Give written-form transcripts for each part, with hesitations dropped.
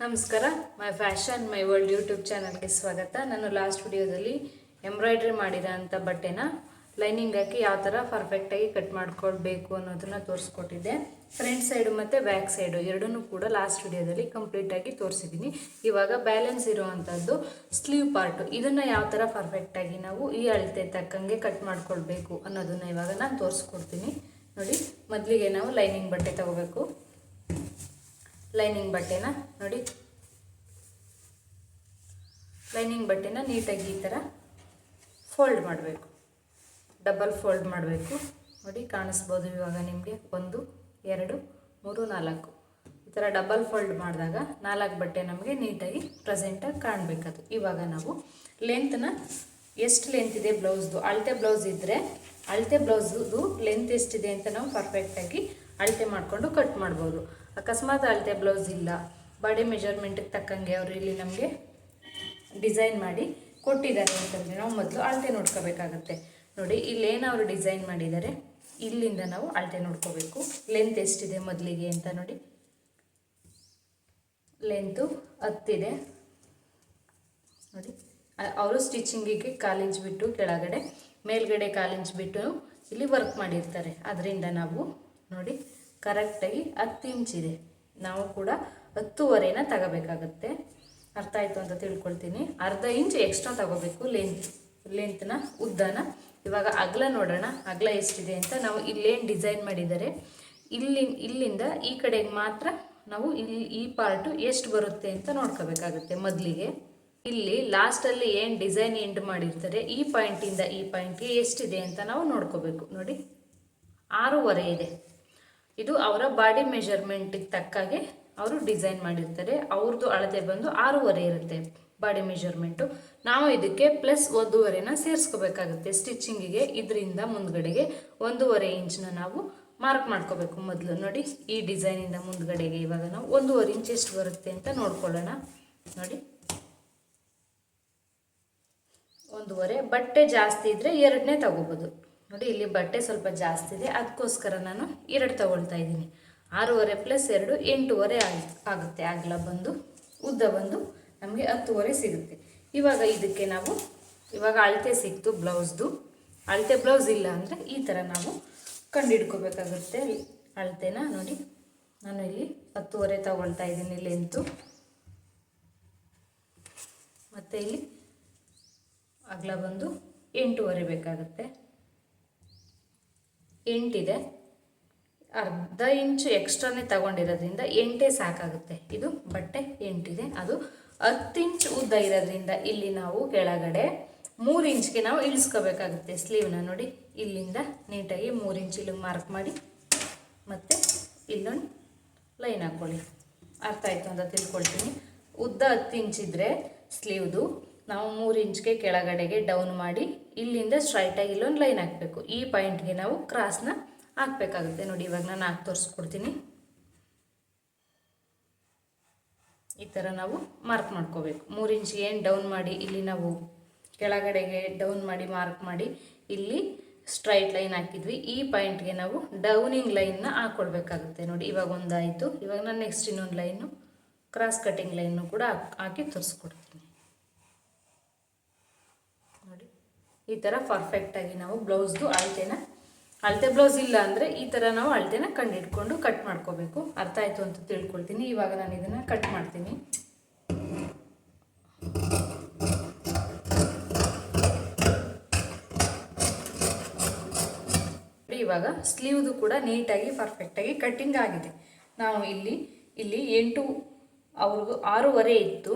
ನಮಸ್ಕಾರ, ಮೈ fashion my world YouTube ಚಾನಲ್ಗೆ ಸ್ವಾಗತ. ನಾನು ಲಾಸ್ಟ್ ವಿಡಿಯೋದಲ್ಲಿ ಎಂಬ್ರಾಯ್ಡ್ರಿ ಮಾಡಿರೋ ಅಂಥ ಬಟ್ಟೆನ ಲೈನಿಂಗ್ ಹಾಕಿ ಯಾವ ಥರ ಪರ್ಫೆಕ್ಟಾಗಿ ಕಟ್ ಮಾಡ್ಕೊಳ್ಬೇಕು ಅನ್ನೋದನ್ನು ತೋರಿಸ್ಕೊಟ್ಟಿದ್ದೆ. ಫ್ರಂಟ್ ಸೈಡು ಮತ್ತು ಬ್ಯಾಕ್ ಸೈಡು ಎರಡನ್ನೂ ಕೂಡ ಲಾಸ್ಟ್ ವಿಡಿಯೋದಲ್ಲಿ ಕಂಪ್ಲೀಟಾಗಿ ತೋರಿಸಿದ್ದೀನಿ. ಇವಾಗ ಬ್ಯಾಲೆನ್ಸ್ ಇರೋವಂಥದ್ದು ಸ್ಲೀವ್ ಪಾರ್ಟು, ಇದನ್ನು ಯಾವ ಥರ ಪರ್ಫೆಕ್ಟಾಗಿ ನಾವು ಈ ಅಳತೆ ತಕ್ಕಂಗೆ ಕಟ್ ಮಾಡ್ಕೊಳ್ಬೇಕು ಅನ್ನೋದನ್ನು ಇವಾಗ ನಾನು ತೋರಿಸ್ಕೊಡ್ತೀನಿ. ನೋಡಿ, ಮೊದಲಿಗೆ ನಾವು ಲೈನಿಂಗ್ ಬಟ್ಟೆ ತಗೋಬೇಕು. ಲೈನಿಂಗ್ ಬಟ್ಟೆನ ನೋಡಿ, ಲೈನಿಂಗ್ ಬಟ್ಟೆನ ನೀಟಾಗಿ ಈ ಥರ ಫೋಲ್ಡ್ ಮಾಡಬೇಕು, ಡಬಲ್ ಫೋಲ್ಡ್ ಮಾಡಬೇಕು. ನೋಡಿ, ಕಾಣಿಸ್ಬೋದು ಇವಾಗ ನಿಮಗೆ 1 2 3 4 ಈ ಥರ ಡಬಲ್ ಫೋಲ್ಡ್ ಮಾಡಿದಾಗ 4 ಬಟ್ಟೆ ನಮಗೆ ನೀಟಾಗಿ ಪ್ರೆಸೆಂಟಾಗಿ ಕಾಣಬೇಕದು. ಇವಾಗ ನಾವು ಲೆಂತ್ನ ಎಷ್ಟು ಲೆಂತ್ ಇದೆ ಬ್ಲೌಸ್ದು ಅಳತೆ ಬ್ಲೌಸ್ ಇದ್ದರೆ ಅಳತೆ ಬ್ಲೌಸ್ದು ಲೆಂತ್ ಎಷ್ಟಿದೆ ಅಂತ ನಾವು ಪರ್ಫೆಕ್ಟಾಗಿ ಅಳತೆ ಮಾಡಿಕೊಂಡು ಕಟ್ ಮಾಡ್ಬೋದು. ಅಕಸ್ಮಾತ್ ಅಳತೆ ಬ್ಲೌಸ್ ಇಲ್ಲ, ಬಾಡಿ ಮೆಜರ್ಮೆಂಟಿಗೆ ತಕ್ಕಂಗೆ ಅವರು ಇಲ್ಲಿ ನಮಗೆ ಡಿಸೈನ್ ಮಾಡಿ ಕೊಟ್ಟಿದ್ದಾರೆ ಅಂತಂದರೆ ನಾವು ಮೊದಲು ಅಳತೆ ನೋಡ್ಕೋಬೇಕಾಗತ್ತೆ. ನೋಡಿ, ಇಲ್ಲೇನು ಅವರು ಡಿಸೈನ್ ಮಾಡಿದ್ದಾರೆ, ಇಲ್ಲಿಂದ ನಾವು ಅಳತೆ ನೋಡ್ಕೋಬೇಕು. ಲೆಂತ್ ಎಷ್ಟಿದೆ ಮೊದಲಿಗೆ ಅಂತ ನೋಡಿ, ಲೆಂತು 10 ಇದೆ. ನೋಡಿ, ಅವರು ಸ್ಟಿಚಿಂಗಿಗೆ 1/4 ಇಂಚ್ ಬಿಟ್ಟು ಕೆಳಗಡೆ, ಮೇಲ್ಗಡೆ 1/4 ಇಂಚ್ ಬಿಟ್ಟು ಇಲ್ಲಿ ವರ್ಕ್ ಮಾಡಿರ್ತಾರೆ. ಅದರಿಂದ ನಾವು ನೋಡಿ ಕರೆಕ್ಟಾಗಿ 10 ಇಂಚ್ ಇದೆ, ನಾವು ಕೂಡ 10.5ನ ತಗೋಬೇಕಾಗತ್ತೆ. ಅರ್ಥ ಆಯಿತು ಅಂತ ತಿಳ್ಕೊಳ್ತೀನಿ. ಅರ್ಧ ಇಂಚ್ ಎಕ್ಸ್ಟ್ರಾ ತಗೋಬೇಕು ಲೆಂತ್ನ, ಉದ್ದನ. ಇವಾಗ ಅಗಲ ನೋಡೋಣ, ಅಗಲ ಎಷ್ಟಿದೆ ಅಂತ. ನಾವು ಇಲ್ಲೇನು ಡಿಸೈನ್ ಮಾಡಿದ್ದಾರೆ ಇಲ್ಲಿಂದ ಈ ಕಡೆಗೆ ಮಾತ್ರ ನಾವು ಈ ಪಾರ್ಟು ಎಷ್ಟು ಬರುತ್ತೆ ಅಂತ ನೋಡ್ಕೋಬೇಕಾಗುತ್ತೆ. ಮೊದಲಿಗೆ ಇಲ್ಲಿ ಲಾಸ್ಟಲ್ಲಿ ಏನು ಡಿಸೈನ್ ಎಂಡ್ ಮಾಡಿರ್ತಾರೆ ಈ ಪಾಯಿಂಟಿಂದ ಈ ಪಾಯಿಂಟ್ಗೆ ಎಷ್ಟಿದೆ ಅಂತ ನಾವು ನೋಡ್ಕೋಬೇಕು. ನೋಡಿ, 6.5 ಇದೆ. ಇದು ಅವರ ಬಾಡಿ ಮೆಜರ್ಮೆಂಟಿಗೆ ತಕ್ಕಾಗೆ ಅವರು ಡಿಸೈನ್ ಮಾಡಿರ್ತಾರೆ. ಅವ್ರದ್ದು ಅಳತೆ ಬಂದು 6.5 ಇರುತ್ತೆ ಬಾಡಿ ಮೆಜರ್ಮೆಂಟು. ನಾವು ಇದಕ್ಕೆ ಪ್ಲಸ್ 1.5ನ ಸೇರಿಸ್ಕೋಬೇಕಾಗುತ್ತೆ ಸ್ಟಿಚಿಂಗಿಗೆ. ಇದರಿಂದ ಮುಂದ್ಗಡೆಗೆ 1.5 ಇಂಚನ್ನ ನಾವು ಮಾರ್ಕ್ ಮಾಡ್ಕೋಬೇಕು ಮೊದಲು. ನೋಡಿ, ಈ ಡಿಸೈನಿಂದ ಮುಂದ್ಗಡೆಗೆ ಇವಾಗ ನಾವು 1.5 ಇಂಚ್ ಎಷ್ಟು ಬರುತ್ತೆ ಅಂತ ನೋಡ್ಕೊಳ್ಳೋಣ. ನೋಡಿ, 1.5. ಬಟ್ಟೆ ಜಾಸ್ತಿ ಇದ್ದರೆ 2ನೇ ತಗೋಬೋದು. ನೋಡಿ, ಇಲ್ಲಿ ಬಟ್ಟೆ ಸ್ವಲ್ಪ ಜಾಸ್ತಿ ಇದೆ, ಅದಕ್ಕೋಸ್ಕರ ನಾನು 2 ತಗೊಳ್ತಾ ಇದ್ದೀನಿ. 6.5 + 2 8.5 ಆಗುತ್ತೆ. ಅಗಲ ಬಂದು, ಉದ್ದ ಬಂದು ನಮಗೆ 10.5 ಸಿಗುತ್ತೆ. ಇವಾಗ ಇದಕ್ಕೆ ನಾವು ಇವಾಗ ಅಳತೆ ಸಿಕ್ತು ಬ್ಲೌಸ್ದು. ಅಳತೆ ಬ್ಲೌಸ್ ಇಲ್ಲ ಅಂದರೆ ಈ ಥರ ನಾವು ಕಂಡುಹಿಡ್ಕೋಬೇಕಾಗುತ್ತೆ ಅಳತೆನ. ನೋಡಿ, ನಾನು ಇಲ್ಲಿ 10.5 ತಗೊಳ್ತಾ ಇದ್ದೀನಿ ಲೆಂತು. ಮತ್ತು ಇಲ್ಲಿ ಅಗಲ ಬಂದು 8.5 ಬೇಕಾಗುತ್ತೆ. 8 ಇದೆ, ಅರ್ಧ ಇಂಚು ಎಕ್ಸ್ಟ್ರಾನೇ ತಗೊಂಡಿರೋದ್ರಿಂದ 8 ಸಾಕಾಗುತ್ತೆ. ಇದು ಬಟ್ಟೆ 8 ಇದೆ, ಅದು 10 ಇಂಚ್ ಉದ್ದ ಇರೋದ್ರಿಂದ ಇಲ್ಲಿ ನಾವು ಕೆಳಗಡೆ 3 ಇಂಚ್ಗೆ ನಾವು ಇಳಿಸ್ಕೋಬೇಕಾಗುತ್ತೆ ಸ್ಲೀವ್ನ. ನೋಡಿ, ಇಲ್ಲಿಂದ ನೀಟಾಗಿ 3 ಇಂಚ್ ಇಲ್ಲಿಗೆ ಮಾರ್ಕ್ ಮಾಡಿ ಮತ್ತು ಇಲ್ಲೊಂದು ಲೈನ್ ಹಾಕ್ಕೊಳ್ಳಿ. ಅರ್ಥ ಆಯಿತು ಅಂತ ತಿಳ್ಕೊಳ್ತೀನಿ. ಉದ್ದ 10 ಇಂಚ್ ಇದ್ದರೆ ಸ್ಲೀವ್ದು ನಾವು 3 ಇಂಚ್ಗೆ ಕೆಳಗಡೆಗೆ ಡೌನ್ ಮಾಡಿ ಇಲ್ಲಿಂದ ಸ್ಟ್ರೈಟಾಗಿ ಇಲ್ಲೊಂದು ಲೈನ್ ಹಾಕಬೇಕು. ಈ ಪಾಯಿಂಟ್ಗೆ ನಾವು ಕ್ರಾಸ್ನ ಹಾಕಬೇಕಾಗುತ್ತೆ. ನೋಡಿ, ಇವಾಗ ನಾನು ಹಾಕಿ ತೋರಿಸ್ಕೊಡ್ತೀನಿ. ಈ ಥರ ನಾವು ಮಾರ್ಕ್ ಮಾಡ್ಕೋಬೇಕು. 3 ಇಂಚ್ಗೆ ಏನು ಡೌನ್ ಮಾಡಿ ಇಲ್ಲಿ ನಾವು ಕೆಳಗಡೆಗೆ ಡೌನ್ ಮಾಡಿ ಮಾರ್ಕ್ ಮಾಡಿ ಇಲ್ಲಿ ಸ್ಟ್ರೈಟ್ ಲೈನ್ ಹಾಕಿದ್ವಿ. ಈ ಪಾಯಿಂಟ್ಗೆ ನಾವು ಡೌನಿಂಗ್ ಲೈನ್ನ ಹಾಕ್ಕೊಳ್ಬೇಕಾಗುತ್ತೆ. ನೋಡಿ, ಇವಾಗ ಒಂದಾಯಿತು. ಇವಾಗ ನಾನು ನೆಕ್ಸ್ಟ್ ಇನ್ನೊಂದು ಲೈನು ಕ್ರಾಸ್ ಕಟಿಂಗ್ ಲೈನ್ನು ಕೂಡ ಹಾಕಿ ತೋರಿಸ್ಕೊಡ್ತೀನಿ. ನೋಡಿ, ಈ ಥರ ಪರ್ಫೆಕ್ಟಾಗಿ ನಾವು ಬ್ಲೌಸ್ದು ಅಳತೆ ಬ್ಲೌಸ್ ಇಲ್ಲ ಅಂದರೆ ಈ ಥರ ನಾವು ಅಳತೆನ ಕಂಡಿಡ್ಕೊಂಡು ಕಟ್ ಮಾಡ್ಕೋಬೇಕು. ಅರ್ಥ ಆಯಿತು ಅಂತ ತಿಳ್ಕೊಳ್ತೀನಿ. ಇವಾಗ ನಾನು ಇದನ್ನು ಕಟ್ ಮಾಡ್ತೀನಿ. ಇವಾಗ ಸ್ಲೀವ್ದು ಕೂಡ ನೀಟಾಗಿ ಪರ್ಫೆಕ್ಟಾಗಿ ಕಟ್ಟಿಂಗ್ ಆಗಿದೆ. ನಾವು ಇಲ್ಲಿ 8 ಅವ್ರಿಗೂ 6.5 ಇತ್ತು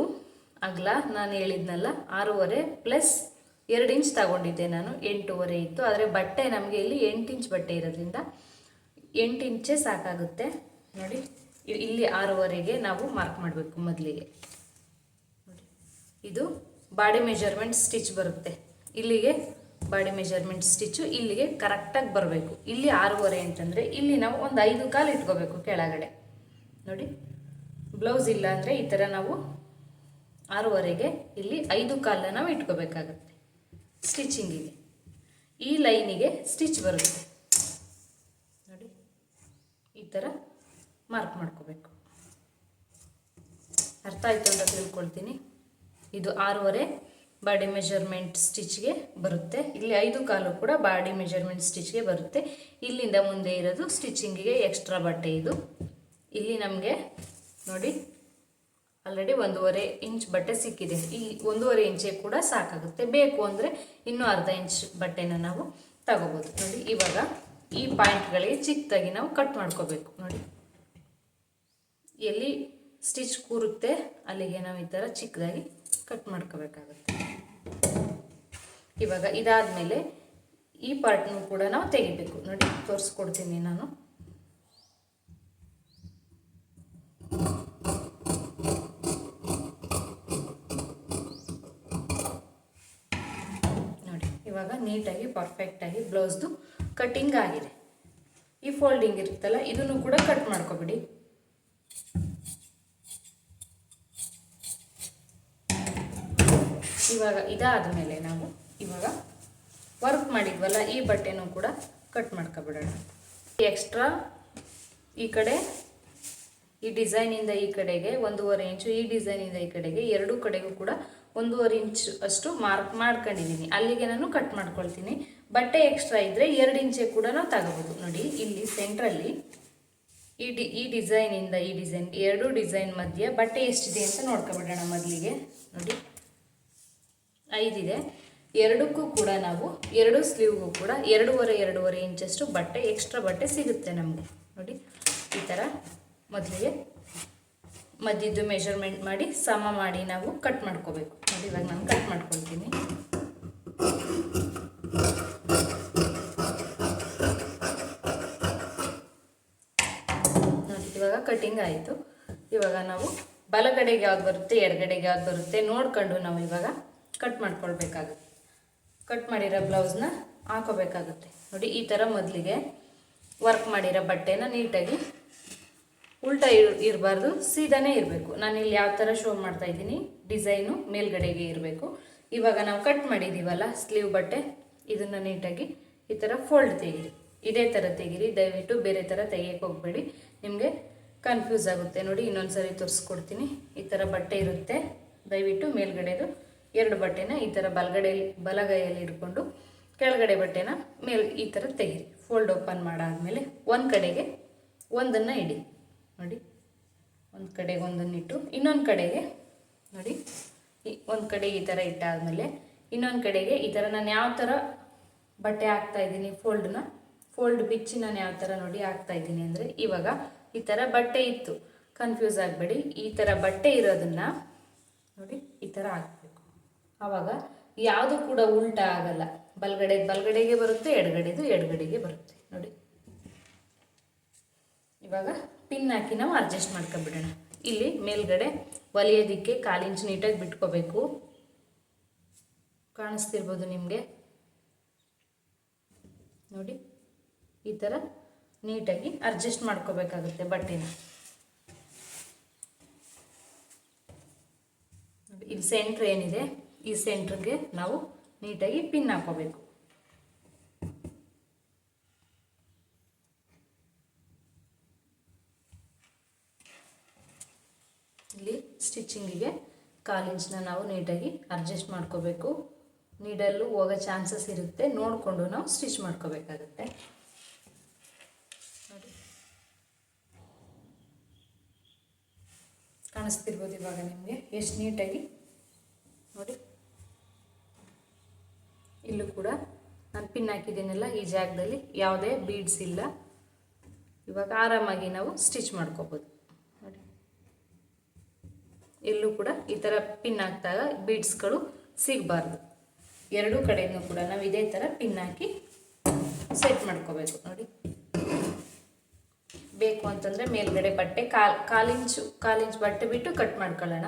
ಅಗಲ. ನಾನು ಹೇಳಿದ್ನಲ್ಲ 6.5 + 2 ಇಂಚ್ ತಗೊಂಡಿದ್ದೆ ನಾನು, 8.5 ಇತ್ತು. ಆದರೆ ಬಟ್ಟೆ ನಮಗೆ ಇಲ್ಲಿ 8 ಇಂಚ್ ಬಟ್ಟೆ ಇರೋದ್ರಿಂದ 8 ಇಂಚೇ ಸಾಕಾಗುತ್ತೆ. ನೋಡಿ, ಇಲ್ಲಿ 6.5ಗೆ ನಾವು ಮಾರ್ಕ್ ಮಾಡಬೇಕು ಮೊದಲಿಗೆ. ನೋಡಿ, ಇದು ಬಾಡಿ ಮೆಜರ್ಮೆಂಟ್ ಸ್ಟಿಚ್ ಬರುತ್ತೆ. ಇಲ್ಲಿಗೆ ಬಾಡಿ ಮೆಜರ್ಮೆಂಟ್ ಸ್ಟಿಚ್ಚು ಇಲ್ಲಿಗೆ ಕರೆಕ್ಟಾಗಿ ಬರಬೇಕು. ಇಲ್ಲಿ 6.5 ಅಂತಂದರೆ ಇಲ್ಲಿ ನಾವು ಒಂದು 5 ಕಾಲು ಇಟ್ಕೋಬೇಕು ಕೆಳಗಡೆ. ನೋಡಿ, ಬ್ಲೌಸ್ ಇಲ್ಲ ಅಂದರೆ ಈ ಥರ ನಾವು 6.5ಗೆ ಇಲ್ಲಿ 5 ಕಾಲನ್ನ ನಾವು ಇಟ್ಕೋಬೇಕಾಗತ್ತೆ ಸ್ಟಿಚಿಂಗಿಗೆ. ಈ ಲೈನಿಗೆ ಸ್ಟಿಚ್ ಬರುತ್ತೆ. ನೋಡಿ, ಈ ಥರ ಮಾರ್ಕ್ ಮಾಡ್ಕೋಬೇಕು. ಅರ್ಥ ಆಯಿತು ಅಂತ ತಿಳ್ಕೊಳ್ತೀನಿ. ಇದು 6.5 ಬಾಡಿ ಮೆಜರ್ಮೆಂಟ್ ಸ್ಟಿಚ್ಗೆ ಬರುತ್ತೆ. ಇಲ್ಲಿ 5 ಕಾಲು ಕೂಡ ಬಾಡಿ ಮೆಜರ್ಮೆಂಟ್ ಸ್ಟಿಚ್ಗೆ ಬರುತ್ತೆ. ಇಲ್ಲಿಂದ ಮುಂದೆ ಇರೋದು ಸ್ಟಿಚಿಂಗಿಗೆ ಎಕ್ಸ್ಟ್ರಾ ಬಟ್ಟೆ. ಇದು ಇಲ್ಲಿ ನಮಗೆ ನೋಡಿ ಆಲ್ರೆಡಿ 1.5 ಇಂಚ್ ಬಟ್ಟೆ ಸಿಕ್ಕಿದೆ. ಈ 1.5 ಇಂಚೇ ಕೂಡ ಸಾಕಾಗುತ್ತೆ. ಬೇಕು ಅಂದರೆ ಇನ್ನೂ ಅರ್ಧ ಇಂಚ್ ಬಟ್ಟೆನ ನಾವು ತಗೋಬೋದು. ನೋಡಿ ಇವಾಗ ಈ ಪಾಯಿಂಟ್ಗಳಿಗೆ ಚಿಕ್ಕದಾಗಿ ನಾವು ಕಟ್ ಮಾಡ್ಕೋಬೇಕು. ನೋಡಿ ಎಲ್ಲಿ ಸ್ಟಿಚ್ ಕೂರುತ್ತೆ ಅಲ್ಲಿಗೆ ನಾವು ಈ ಥರ ಚಿಕ್ಕದಾಗಿ ಕಟ್ ಮಾಡ್ಕೋಬೇಕಾಗುತ್ತೆ. ಇವಾಗ ಇದಾದಮೇಲೆ ಈ ಪಾರ್ಟ್ನೂ ಕೂಡ ನಾವು ತೆಗಿಬೇಕು. ನೋಡಿ ತೋರಿಸ್ಕೊಡ್ತೀನಿ ನಾನು. ನೋಡಿ ಇವಾಗ ನೀಟಾಗಿ ಪರ್ಫೆಕ್ಟಾಗಿ ಬ್ಲೌಸ್ದು ಕಟ್ಟಿಂಗ್ ಆಗಿದೆ. ಈ ಫೋಲ್ಡಿಂಗ್ ಇರುತ್ತಲ್ಲ ಇದನ್ನು ಕೂಡ ಕಟ್ ಮಾಡ್ಕೊಬಿಡಿ. ಇವಾಗ ಇದಾದ ಮೇಲೆ ನಾವು ಇವಾಗ ವರ್ಕ್ ಮಾಡಿದ್ವಲ್ಲ ಈ ಬಟ್ಟೆನೂ ಕೂಡ ಕಟ್ ಮಾಡ್ಕೊಬಿಡೋಣ. ಎಕ್ಸ್ಟ್ರಾ ಈ ಕಡೆ ಈ ಡಿಸೈನಿಂದ ಈ ಕಡೆಗೆ 1.5 ಇಂಚು, ಈ ಡಿಸೈನಿಂದ ಈ ಕಡೆಗೆ 2 ಕಡೆಗೂ ಕೂಡ 1.5 ಇಂಚ್ ಅಷ್ಟು ಮಾರ್ಕ್ ಮಾಡ್ಕೊಂಡಿದ್ದೀನಿ. ಅಲ್ಲಿಗೆ ನಾನು ಕಟ್ ಮಾಡ್ಕೊಳ್ತೀನಿ. ಬಟ್ಟೆ ಎಕ್ಸ್ಟ್ರಾ ಇದ್ದರೆ 2 ಇಂಚೆ ಕೂಡ ನಾವು ತಗೋಬೋದು. ನೋಡಿ ಇಲ್ಲಿ ಸೆಂಟ್ರಲ್ಲಿ ಈ ಡಿಸೈನಿಂದ ಈ ಡಿಸೈನ್ 2 ಡಿಸೈನ್ ಮಧ್ಯೆ ಬಟ್ಟೆ ಎಷ್ಟಿದೆ ಅಂತ ನೋಡ್ಕೊಬಿಡೋಣ. ಮೊದಲಿಗೆ ನೋಡಿ 5 ಇದೆ. 2ಕ್ಕೂ ಕೂಡ ನಾವು 2 ಸ್ಲೀವ್ಗೂ ಕೂಡ 2.5 ಇಂಚಷ್ಟು ಬಟ್ಟೆ ಎಕ್ಸ್ಟ್ರಾ ಬಟ್ಟೆ ಸಿಗುತ್ತೆ ನಮಗೆ. ನೋಡಿ ಈ ಥರ ಮೊದಲಿಗೆ ಮಧ್ಯದ್ದು ಮೆಜರ್ಮೆಂಟ್ ಮಾಡಿ ಸಮ ಮಾಡಿ ನಾವು ಕಟ್ ಮಾಡ್ಕೋಬೇಕು. ನೋಡಿ ಇವಾಗ ನಾನು ಕಟ್ ಮಾಡ್ಕೊಳ್ತೀನಿ. ನೋಡಿ ಇವಾಗ ಕಟಿಂಗ್ ಆಯಿತು. ಇವಾಗ ನಾವು ಬಲಗಡೆಗೆ ಯಾವ್ದು ಬರುತ್ತೆ ಎಡಗಡೆಗೆ ಯಾವ್ದು ಬರುತ್ತೆ ನೋಡ್ಕೊಂಡು ನಾವು ಇವಾಗ ಕಟ್ ಮಾಡ್ಕೊಳ್ಬೇಕಾಗುತ್ತೆ. ಕಟ್ ಮಾಡಿರೋ ಬ್ಲೌಸ್ನ ಹಾಕೋಬೇಕಾಗುತ್ತೆ. ನೋಡಿ ಈ ಥರ ಮೊದಲಿಗೆ ವರ್ಕ್ ಮಾಡಿರೋ ಬಟ್ಟೆನ ನೀಟಾಗಿ ಉಲ್ಟಾ ಇರಬಾರ್ದು, ಸೀದಾನೇ ಇರಬೇಕು. ನಾನಿಲ್ಲಿ ಯಾವ ಥರ ಶೋ ಮಾಡ್ತಾ ಇದ್ದೀನಿ ಡಿಸೈನು ಮೇಲ್ಗಡೆಗೆ ಇರಬೇಕು. ಇವಾಗ ನಾವು ಕಟ್ ಮಾಡಿದ್ದೀವಲ್ಲ ಸ್ಲೀವ್ ಬಟ್ಟೆ ಇದನ್ನು ನೀಟಾಗಿ ಈ ಥರ ಫೋಲ್ಡ್ ತೆಗೀರಿ. ಇದೇ ಥರ ತೆಗೀರಿ, ದಯವಿಟ್ಟು ಬೇರೆ ಥರ ತೆಗಿಯೋಕ್ಕೆ ಹೋಗಬೇಡಿ, ನಿಮಗೆ ಕನ್ಫ್ಯೂಸ್ ಆಗುತ್ತೆ. ನೋಡಿ ಇನ್ನೊಂದು ಸರಿ ತೋರಿಸ್ಕೊಡ್ತೀನಿ. ಈ ಥರ ಬಟ್ಟೆ ಇರುತ್ತೆ. ದಯವಿಟ್ಟು ಮೇಲ್ಗಡೆದು 2 ಬಟ್ಟೆನ ಈ ಥರ ಬಲಗೈಯಲ್ಲಿ ಇಟ್ಕೊಂಡು ಕೆಳಗಡೆ ಬಟ್ಟೆನ ಈ ಥರ ತೆಗೀರಿ. ಫೋಲ್ಡ್ ಓಪನ್ ಮಾಡಾದಮೇಲೆ ಒಂದು ಕಡೆಗೆ ಒಂದನ್ನು ಇಡಿ. ನೋಡಿ ಒಂದು ಕಡೆಗೆ ಒಂದನ್ನು ಇಟ್ಟು ಇನ್ನೊಂದು ಕಡೆಗೆ ನೋಡಿ ಒಂದು ಕಡೆ ಈ ಥರ ಇಟ್ಟಾದಮೇಲೆ ಇನ್ನೊಂದು ಕಡೆಗೆ ಈ ಥರ ನಾನು ಯಾವ ಥರ ಬಟ್ಟೆ ಹಾಕ್ತಾಯಿದ್ದೀನಿ ಫೋಲ್ಡ್ ಬಿಚ್ಚಿ ನಾನು ಯಾವ ಥರ ನೋಡಿ ಹಾಕ್ತಾಯಿದ್ದೀನಿ ಅಂದರೆ ಇವಾಗ ಈ ಥರ ಬಟ್ಟೆ ಇತ್ತು, ಕನ್ಫ್ಯೂಸ್ ಆಗಬೇಡಿ. ಈ ಥರ ಬಟ್ಟೆ ಇರೋದನ್ನು ನೋಡಿ ಈ ಥರ ಹಾಕಬೇಕು. ಆವಾಗ ಯಾವುದು ಕೂಡ ಉಲ್ಟಾ ಆಗಲ್ಲ. ಬಲಗಡೆಗೆ ಬರುತ್ತೆ, ಎಡಗಡೆಗೆ ಬರುತ್ತೆ. ನೋಡಿ ಇವಾಗ ಪಿನ್ ಹಾಕಿ ನಾವು ಅಡ್ಜಸ್ಟ್ ಮಾಡ್ಕೊಂಬಿಡೋಣ. ಇಲ್ಲಿ ಮೇಲ್ಗಡೆ ಹೊಲಿಯೋದಕ್ಕೆ 1/4 ಇಂಚ್ ನೀಟಾಗಿ ಬಿಟ್ಕೋಬೇಕು. ಕಾಣಿಸ್ತಿರ್ಬೋದು ನಿಮಗೆ. ನೋಡಿ ಈ ಥರ ನೀಟಾಗಿ ಅಡ್ಜಸ್ಟ್ ಮಾಡ್ಕೋಬೇಕಾಗುತ್ತೆ ಬಟ್ಟೆನ. ನೋಡಿ ಇಲ್ಲಿ ಸೆಂಟ್ರ್ ಏನಿದೆ ಈ ಸೆಂಟ್ರಿಗೆ ನಾವು ನೀಟಾಗಿ ಪಿನ್ ಹಾಕೋಬೇಕು. ಇಲ್ಲಿ ಸ್ಟಿಚಿಂಗಿಗೆ 1/4 ಇಂಚನ್ನ ನಾವು ನೀಟಾಗಿ ಅಡ್ಜಸ್ಟ್ ಮಾಡ್ಕೋಬೇಕು. ನೀಡಲ್ಲೂ ಹೋಗೋ ಚಾನ್ಸಸ್ ಇರುತ್ತೆ, ನೋಡಿಕೊಂಡು ನಾವು ಸ್ಟಿಚ್ ಮಾಡ್ಕೋಬೇಕಾಗುತ್ತೆ. ನೋಡಿ ಕಾಣಿಸ್ತಿರ್ಬೋದು ಇವಾಗ ನಿಮಗೆ ಎಷ್ಟು ನೀಟಾಗಿ. ನೋಡಿ ಇಲ್ಲೂ ಕೂಡ ನಾನು ಪಿನ್ ಹಾಕಿದ್ದೀನಲ್ಲ ಈ ಜಾಗದಲ್ಲಿ ಯಾವುದೇ ಬೀಡ್ಸ್ ಇಲ್ಲ. ಇವಾಗ ಆರಾಮಾಗಿ ನಾವು ಸ್ಟಿಚ್ ಮಾಡ್ಕೋಬೋದು. ನೋಡಿ ಇಲ್ಲೂ ಕೂಡ ಈ ಥರ ಪಿನ್ ಹಾಕಿದಾಗ ಬೀಡ್ಸ್ಗಳು ಸಿಗಬಾರ್ದು. 2 ಕಡೆಯೂ ಕೂಡ ನಾವು ಇದೇ ಥರ ಪಿನ್ ಹಾಕಿ ಸೆಟ್ ಮಾಡ್ಕೋಬೇಕು. ನೋಡಿ ಬೇಕು ಅಂತಂದರೆ ಮೇಲ್ಗಡೆ ಬಟ್ಟೆ 1/4 ಇಂಚ್ ಬಟ್ಟೆ ಬಿಟ್ಟು ಕಟ್ ಮಾಡ್ಕೊಳ್ಳೋಣ.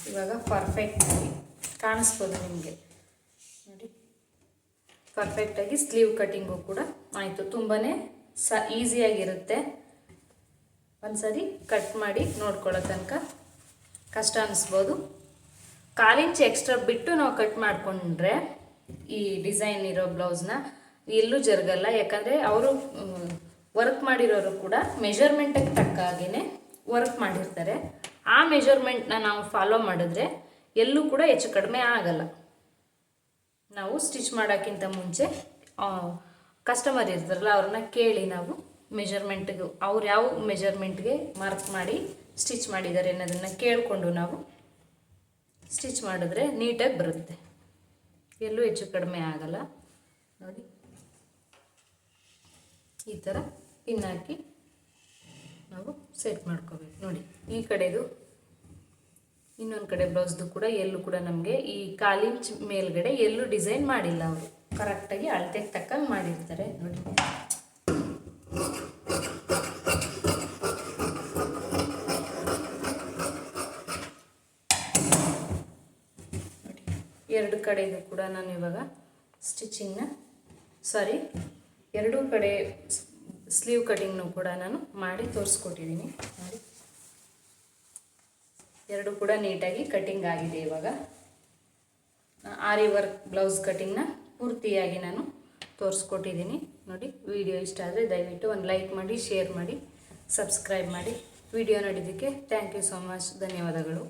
ಇವಾಗ ಪರ್ಫೆಕ್ಟಾಗಿ ಕಾಣಿಸ್ಬೋದು ನಿಮಗೆ. ನೋಡಿ ಪರ್ಫೆಕ್ಟಾಗಿ ಸ್ಲೀವ್ ಕಟ್ಟಿಂಗು ಕೂಡ ಆಯಿತು. ತುಂಬಾ ಈಸಿಯಾಗಿರುತ್ತೆ. ಒಂದು ಸರಿ ಕಟ್ ಮಾಡಿ ನೋಡ್ಕೊಳ್ಳೋ ತನಕ ಕಷ್ಟ ಅನ್ನಿಸ್ಬೋದು. 1/4 ಇಂಚ್ ಎಕ್ಸ್ಟ್ರಾ ಬಿಟ್ಟು ನಾವು ಕಟ್ ಮಾಡಿಕೊಂಡ್ರೆ ಈ ಡಿಸೈನ್ ಇರೋ ಬ್ಲೌಸ್ನ ಎಲ್ಲೂ ಜರುಗಲ್ಲ. ಯಾಕಂದರೆ ಅವರು ವರ್ಕ್ ಮಾಡಿರೋರು ಕೂಡ ಮೆಷರ್ಮೆಂಟಿಗೆ ತಕ್ಕ ಹಾಗೆಯೇ ವರ್ಕ್ ಮಾಡಿರ್ತಾರೆ. ಆ ಮೆಷರ್ಮೆಂಟ್ನ ನಾವು ಫಾಲೋ ಮಾಡಿದ್ರೆ ಎಲ್ಲೂ ಕೂಡ ಹೆಚ್ಚು ಕಡಿಮೆ ಆಗಲ್ಲ. ನಾವು ಸ್ಟಿಚ್ ಮಾಡೋಕ್ಕಿಂತ ಮುಂಚೆ ಕಸ್ಟಮರ್ ಇರ್ತಾರಲ್ಲ ಅವ್ರನ್ನ ಕೇಳಿ ನಾವು ಮೆಷರ್ಮೆಂಟ್ಗೆ ಅವ್ರು ಯಾವ ಮೆಷರ್ಮೆಂಟ್ಗೆ ಮಾರ್ಕ್ ಮಾಡಿ ಸ್ಟಿಚ್ ಮಾಡಿದ್ದಾರೆ ಅನ್ನೋದನ್ನು ಕೇಳಿಕೊಂಡು ನಾವು ಸ್ಟಿಚ್ ಮಾಡಿದ್ರೆ ನೀಟಾಗಿ ಬರುತ್ತೆ, ಎಲ್ಲೂ ಹೆಚ್ಚು ಕಡಿಮೆ ಆಗಲ್ಲ. ನೋಡಿ ಈ ಥರ ಪಿನ್ ಹಾಕಿ ನಾವು ಸೆಟ್ ಮಾಡ್ಕೋಬೇಕು. ನೋಡಿ ಈ ಕಡೆದು ಇನ್ನೊಂದು ಕಡೆ ಬ್ಲೌಸ್ದು ಕೂಡ ಎಲ್ಲೂ ಕೂಡ ನಮಗೆ ಈ 1/4 ಇಂಚ್ ಮೇಲ್ಗಡೆ ಎಲ್ಲೂ ಡಿಸೈನ್ ಮಾಡಿಲ್ಲ. ಅವರು ಕರೆಕ್ಟಾಗಿ ಅಳತೆಗೆ ತಕ್ಕಂಗೆ ಮಾಡಿರ್ತಾರೆ. ನೋಡಿ ಎರಡು ಕಡೆಗೂ ಕೂಡ ನಾನು ಇವಾಗ ಸ್ಟಿಚಿಂಗ್ನ ಎರಡೂ ಕಡೆ ಸ್ಲೀವ್ ಕಟಿಂಗ್ನು ಕೂಡ ನಾನು ಮಾಡಿ ತೋರಿಸ್ಕೊಟ್ಟಿದ್ದೀನಿ. ನೋಡಿ ಎರಡು ಕೂಡ ನೀಟಾಗಿ ಕಟಿಂಗ್ ಆಗಿದೆ. ಇವಾಗ ಆರಿ ವರ್ಕ್ ಬ್ಲೌಸ್ ಕಟಿಂಗ್ನ ಪೂರ್ತಿಯಾಗಿ ನಾನು ತೋರಿಸ್ಕೊಟ್ಟಿದ್ದೀನಿ. ನೋಡಿ ವಿಡಿಯೋ ಇಷ್ಟ ಆದರೆ ದಯವಿಟ್ಟು ಒಂದು ಲೈಕ್ ಮಾಡಿ, ಶೇರ್ ಮಾಡಿ, ಸಬ್ಸ್ಕ್ರೈಬ್ ಮಾಡಿ. ವಿಡಿಯೋ ನೋಡಿದ್ದಕ್ಕೆ ಥ್ಯಾಂಕ್ ಯು ಸೋ ಮಚ್. ಧನ್ಯವಾದಗಳು.